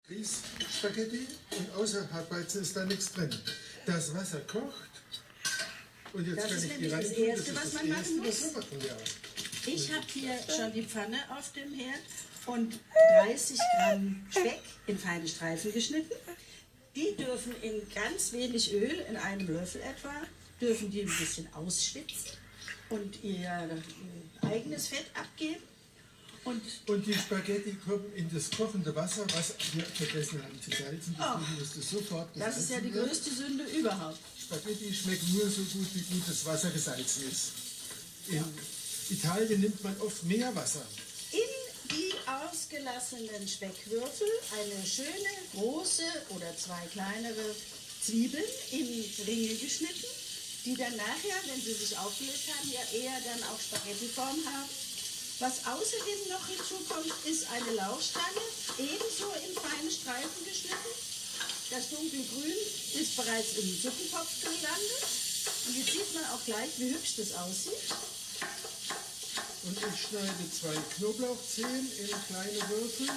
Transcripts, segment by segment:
Spaghetti und außer Hartweizen ist da nichts drin. Das Wasser kocht und jetzt Das kann ist ich die nämlich das reintun. Erste, was man machen muss. Das machen wir. Ich habe hier schon die Pfanne auf dem Herd und 30 Gramm Speck in feine Streifen geschnitten. Die dürfen in ganz wenig Öl, in einem Löffel etwa, dürfen die ein bisschen ausschwitzen und ihr eigenes Fett abgeben. Und die Spaghetti kommen in das kochende Wasser, was wir vergessen haben zu salzen. Deswegen ist es sofort gesalzen. Das ist ja die größte Sünde überhaupt. Spaghetti schmecken nur so gut, wie gut das Wasser gesalzen ist. In Italien nimmt man oft mehr Wasser. In die ausgelassenen Speckwürfel eine schöne große oder 2 kleinere Zwiebeln in Ringe geschnitten, die dann nachher, wenn sie sich aufgelöst haben, ja eher dann auch Spaghettiform haben. Was außerdem noch hinzukommt, ist eine Lauchstange, ebenso in feine Streifen geschnitten. Das dunkelgrün ist bereits im Suppentopf gelandet. Und jetzt sieht man auch gleich, wie hübsch das aussieht. Und ich schneide 2 Knoblauchzehen in kleine Würfel.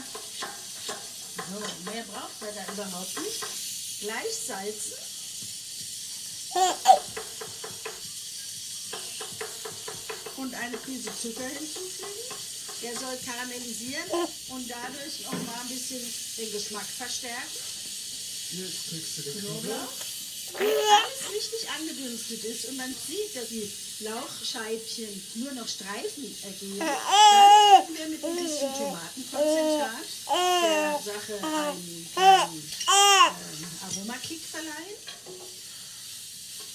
So, mehr braucht man da überhaupt nicht. Gleich salzen. Und eine Prise Zucker hinzufügen. Der soll karamellisieren und dadurch noch mal ein bisschen den Geschmack verstärken. Jetzt kriegst du den Knoblauch. Knoblauch. Wenn alles richtig angedünstet ist und man sieht, dass die Lauchscheibchen nur noch Streifen ergeben, dann können wir mit ein bisschen Tomatenkonzentrat der Sache einen Aromakick verleihen.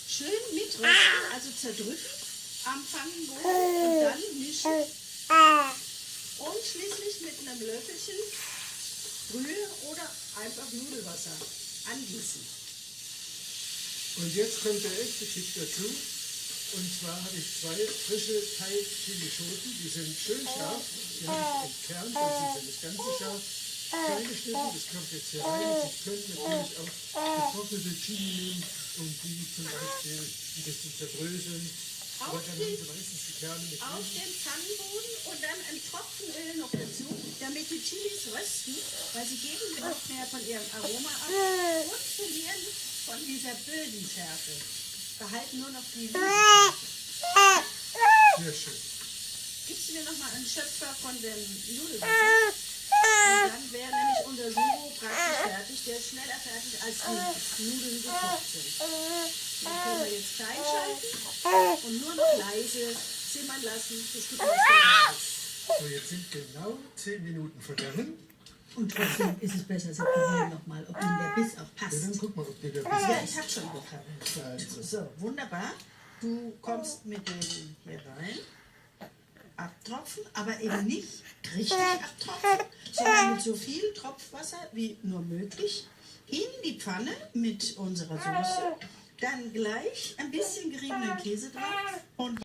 Schön mitrösten, also zerdrücken am Pfannenboden und dann mischen. Und schließlich mit einem Löffelchen Brühe oder einfach Nudelwasser angießen. Und jetzt kommt der echte Kick dazu. Und zwar habe ich 2 frische Thai-Chilischoten, die sind schön scharf. Die habe ich entkernt, also sind nicht ganz so scharf. Klein geschnitten, das kommt jetzt hier rein. Sie können natürlich auch getrocknete Chili nehmen und die zum Beispiel ein bisschen zerbröseln. Aber dann haben sie meistens die Kerne mit Auf drin. den Pfannenboden und dann ein Tropfen Öl noch dazu, damit die Chilis rösten, weil sie geben noch mehr von ihrem Aroma ab und verlieren von dieser bösen Schärfe. Behalten nur noch die Nudeln. Sehr schön. Gibst du mir noch mal einen Schöpfer von dem Nudelwasser? Und dann wäre nämlich unser Sugo praktisch fertig. Der ist schneller fertig, als die Nudeln gekocht sind. Dann können wir jetzt klein schalten und nur noch leise simmern lassen, bis die Kräuter ist. So, jetzt sind genau 10 Minuten vergangen. Und trotzdem ist es besser, Sie probieren nochmal, ob Ihnen der Biss auch Ja, passt. dann guck mal, ob dir der Ja, Biss ich habe schon bekommen. Also, So, wunderbar. Du kommst mit dem hier rein. Abtropfen, aber eben nicht richtig abtropfen, sondern mit so viel Tropfwasser wie nur möglich in die Pfanne mit unserer Soße. Dann gleich ein bisschen geriebenen Käse drauf und